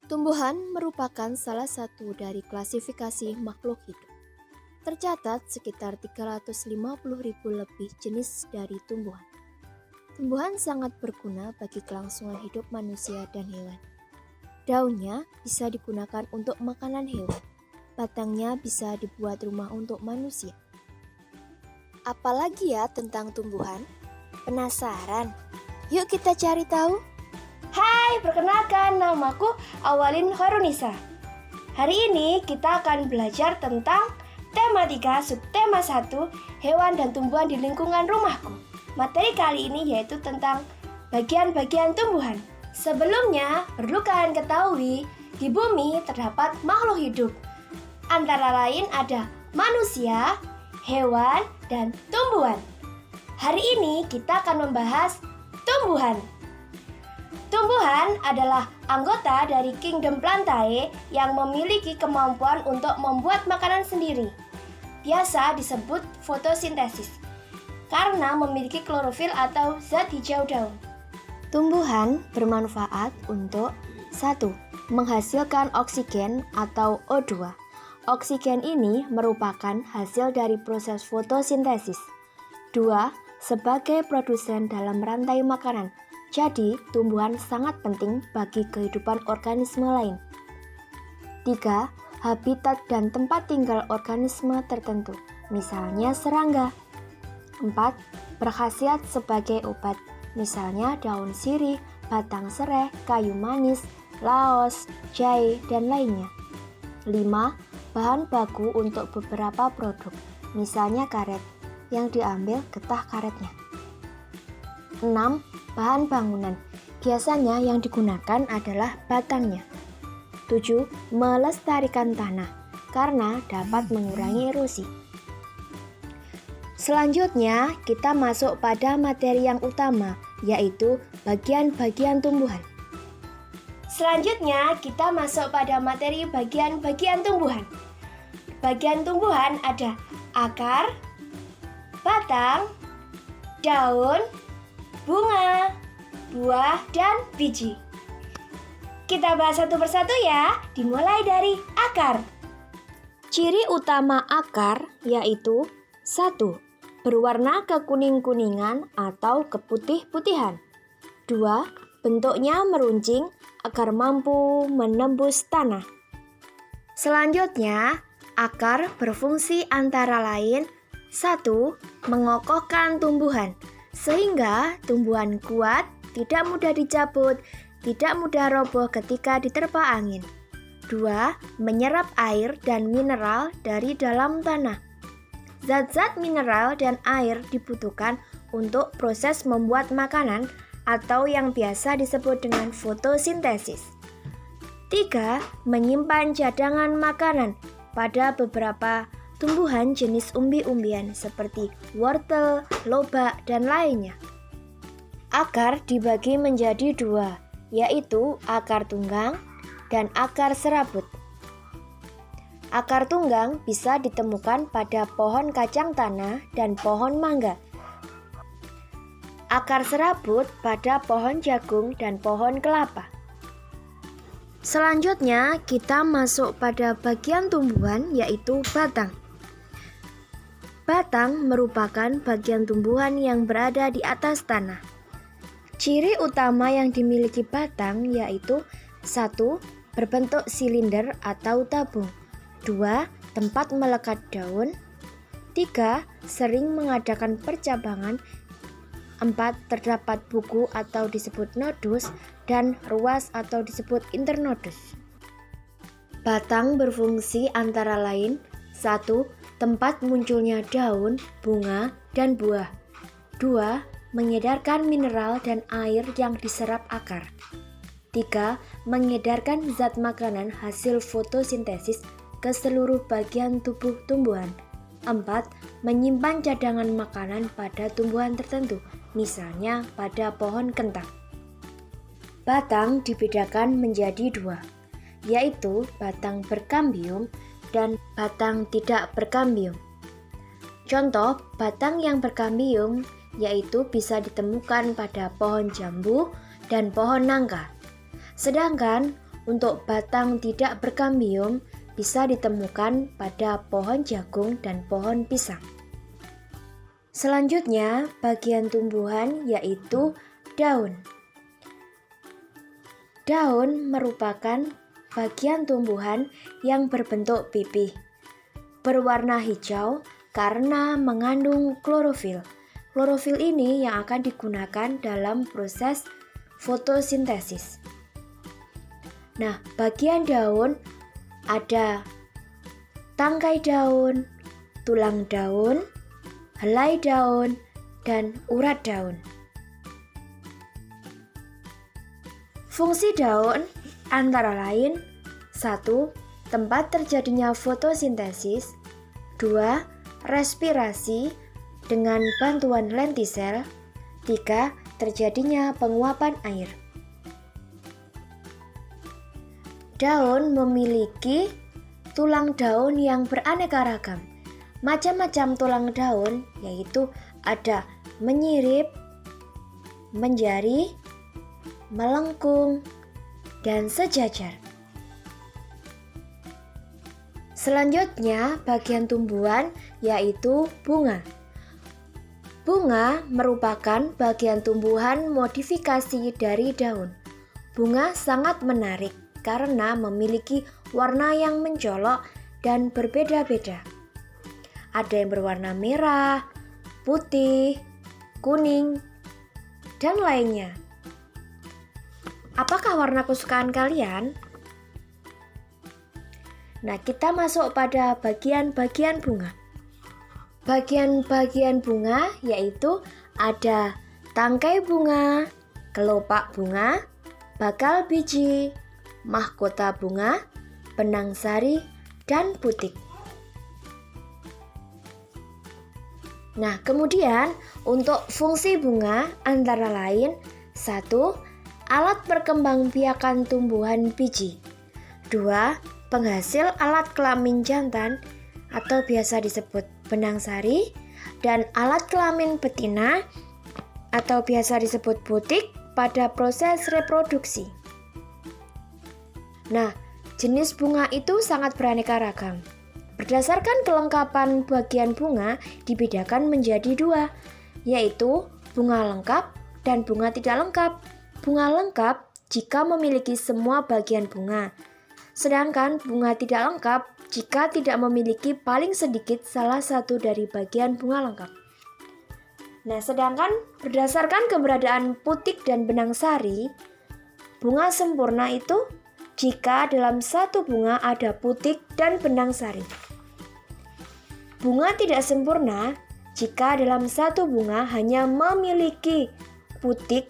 Tumbuhan merupakan salah satu dari klasifikasi makhluk hidup. Tercatat sekitar 350.000 lebih jenis dari tumbuhan. Tumbuhan sangat berguna bagi kelangsungan hidup manusia dan hewan. Daunnya bisa digunakan untuk makanan hewan. Batangnya bisa dibuat rumah untuk manusia. Apalagi ya tentang tumbuhan? Penasaran? Yuk kita cari tahu. Hai, perkenalkan namaku Awalin Horunisa. Hari ini kita akan belajar tentang tematika subtema 1, hewan dan tumbuhan di lingkungan rumahku. Materi kali ini yaitu tentang bagian-bagian tumbuhan. Sebelumnya, perlu kalian ketahui, di bumi terdapat makhluk hidup. Antara lain ada manusia, hewan, dan tumbuhan. Hari ini kita akan membahas tumbuhan. Tumbuhan adalah anggota dari kingdom Plantae yang memiliki kemampuan untuk membuat makanan sendiri. Biasa disebut fotosintesis karena memiliki klorofil atau zat hijau daun. Tumbuhan bermanfaat untuk 1. Menghasilkan oksigen atau O2. Oksigen ini merupakan hasil dari proses fotosintesis. 2. Sebagai produsen dalam rantai makanan. Jadi, tumbuhan sangat penting bagi kehidupan organisme lain. 3. Habitat dan tempat tinggal organisme tertentu, misalnya serangga. 4. Berkhasiat sebagai obat, misalnya daun sirih, batang serai, kayu manis, laos, jahe, dan lainnya. 5. Bahan baku untuk beberapa produk, misalnya karet, yang diambil getah karetnya. 6. Bahan bangunan, biasanya yang digunakan adalah batangnya. 7. Melestarikan tanah, karena dapat mengurangi erosi. Selanjutnya, kita masuk pada materi yang utama, yaitu bagian-bagian tumbuhan. Selanjutnya, kita masuk pada materi bagian-bagian tumbuhan. Bagian tumbuhan ada akar, batang, daun, bunga, buah, dan biji. Kita bahas satu persatu ya, dimulai dari akar. Ciri utama akar yaitu 1. Berwarna kekuning-kuningan atau keputih-putihan. 2. Bentuknya meruncing agar mampu menembus tanah. Selanjutnya, akar berfungsi antara lain 1. Mengokohkan tumbuhan, sehingga tumbuhan kuat, tidak mudah dicabut, tidak mudah roboh ketika diterpa angin. 2. Menyerap air dan mineral dari dalam tanah. Zat-zat mineral dan air dibutuhkan untuk proses membuat makanan atau yang biasa disebut dengan fotosintesis. 3. Menyimpan cadangan makanan pada beberapa tumbuhan jenis umbi-umbian seperti wortel, lobak, dan lainnya. Akar dibagi menjadi 2, yaitu akar tunggang dan akar serabut. Akar tunggang bisa ditemukan pada pohon kacang tanah dan pohon mangga. Akar serabut pada pohon jagung dan pohon kelapa. Selanjutnya, kita masuk pada bagian tumbuhan yaitu batang. Batang merupakan bagian tumbuhan yang berada di atas tanah. Ciri utama yang dimiliki batang yaitu 1. Berbentuk silinder atau tabung. 2. Tempat melekat daun. 3. Sering mengadakan percabangan. 4. Terdapat buku atau disebut nodus dan ruas atau disebut internodus. Batang berfungsi antara lain 1. Tempat munculnya daun, bunga, dan buah. 2. Mengedarkan mineral dan air yang diserap akar. 3. Mengedarkan zat makanan hasil fotosintesis ke seluruh bagian tubuh tumbuhan. 4. Menyimpan cadangan makanan pada tumbuhan tertentu, misalnya pada pohon kentang. Batang dibedakan menjadi 2, yaitu batang berkambium dan batang tidak berkambium. Contoh batang yang berkambium yaitu bisa ditemukan pada pohon jambu dan pohon nangka. Sedangkan untuk batang tidak berkambium bisa ditemukan pada pohon jagung dan pohon pisang. Selanjutnya, bagian tumbuhan yaitu daun. Daun merupakan bagian tumbuhan yang berbentuk pipih, berwarna hijau karena mengandung klorofil. Klorofil ini yang akan digunakan dalam proses fotosintesis. Nah, bagian daun ada tangkai daun, tulang daun, helai daun, dan urat daun. Fungsi daun antara lain 1. Tempat terjadinya fotosintesis. 2. Respirasi dengan bantuan lentisel. 3. Terjadinya penguapan air. Daun memiliki tulang daun yang beraneka ragam. Macam-macam tulang daun yaitu ada menyirip, menjari, melengkung, dan sejajar. Selanjutnya, bagian tumbuhan yaitu bunga. Bunga merupakan bagian tumbuhan modifikasi dari daun. Bunga sangat menarik karena memiliki warna yang mencolok dan berbeda-beda. Ada yang berwarna merah, putih, kuning, dan lainnya. Apakah warna kesukaan kalian? Nah, kita masuk pada bagian-bagian bunga. Bagian-bagian bunga yaitu ada tangkai bunga, kelopak bunga, bakal biji, mahkota bunga, benang sari, dan putik. Nah, kemudian untuk fungsi bunga antara lain 1. Alat perkembangbiakan tumbuhan biji. 2. Penghasil alat kelamin jantan atau biasa disebut benang sari, dan alat kelamin betina atau biasa disebut putik pada proses reproduksi. Nah, jenis bunga itu sangat beraneka ragam. Berdasarkan kelengkapan bagian bunga dibedakan menjadi 2, yaitu bunga lengkap dan bunga tidak lengkap. Bunga lengkap jika memiliki semua bagian bunga, sedangkan bunga tidak lengkap jika tidak memiliki paling sedikit salah satu dari bagian bunga lengkap. Nah, sedangkan berdasarkan keberadaan putik dan benang sari, bunga sempurna itu jika dalam satu bunga ada putik dan benang sari. Bunga tidak sempurna jika dalam satu bunga hanya memiliki putik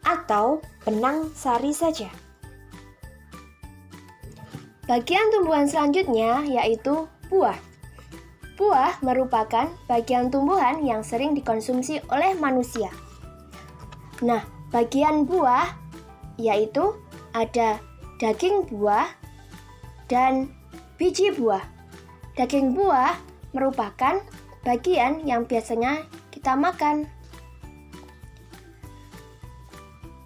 atau benang sari saja. Bagian tumbuhan selanjutnya yaitu buah. Buah merupakan bagian tumbuhan yang sering dikonsumsi oleh manusia. Nah, bagian buah yaitu ada daging buah dan biji buah. Daging buah merupakan bagian yang biasanya kita makan.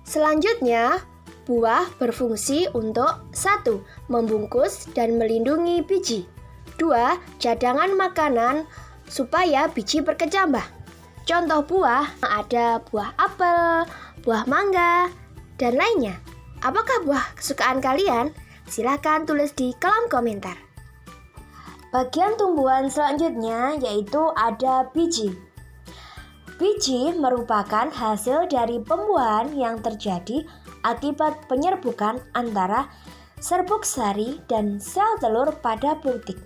Selanjutnya, buah berfungsi untuk 1. Membungkus dan melindungi biji. 2. Cadangan makanan supaya biji berkecambah. Contoh buah ada buah apel, buah mangga, dan lainnya. Apakah buah kesukaan kalian? Silahkan tulis di kolom komentar. Bagian tumbuhan selanjutnya yaitu ada biji. Biji merupakan hasil dari pembuahan yang terjadi akibat penyerbukan antara serbuk sari dan sel telur pada putik.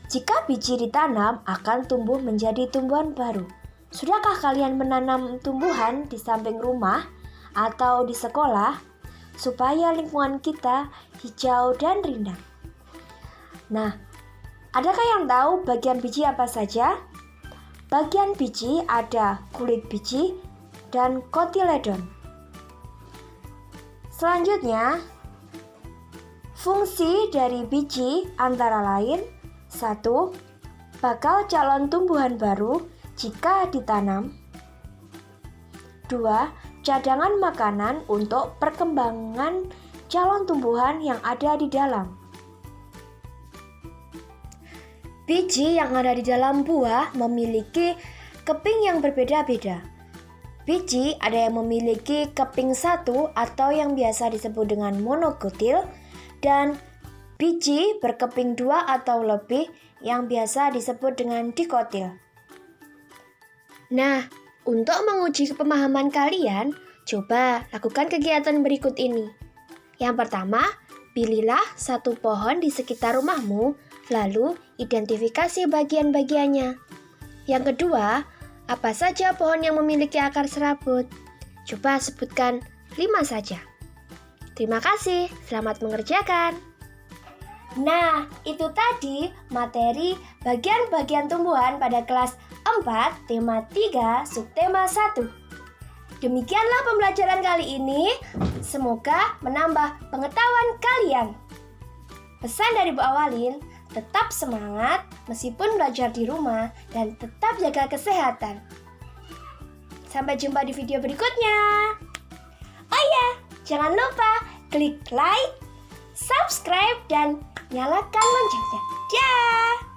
Jika biji ditanam akan tumbuh menjadi tumbuhan baru. Sudahkah kalian menanam tumbuhan di samping rumah atau di sekolah supaya lingkungan kita hijau dan rindang? Nah, adakah yang tahu bagian biji apa saja? Bagian biji ada kulit biji dan kotiledon. Selanjutnya, fungsi dari biji antara lain 1. Bakal calon tumbuhan baru jika ditanam. 2. Cadangan makanan untuk perkembangan calon tumbuhan yang ada di dalam. Biji yang ada di dalam buah memiliki keping yang berbeda-beda. Biji ada yang memiliki keping satu atau yang biasa disebut dengan monokotil, dan biji berkeping dua atau lebih yang biasa disebut dengan dikotil. Nah, untuk menguji pemahaman kalian, coba lakukan kegiatan berikut ini. Yang pertama, pilihlah satu pohon di sekitar rumahmu, lalu identifikasi bagian-bagiannya. Yang kedua, apa saja pohon yang memiliki akar serabut? Coba sebutkan 5 saja. Terima kasih, selamat mengerjakan. Nah, itu tadi materi bagian-bagian tumbuhan pada kelas 4, tema 3, subtema 1. Demikianlah pembelajaran kali ini. Semoga menambah pengetahuan kalian. Pesan dari Bu Awalin, tetap semangat meskipun belajar di rumah dan tetap jaga kesehatan. Sampai jumpa di video berikutnya. Oh ya, jangan lupa klik like, subscribe, dan nyalakan loncengnya. Dah!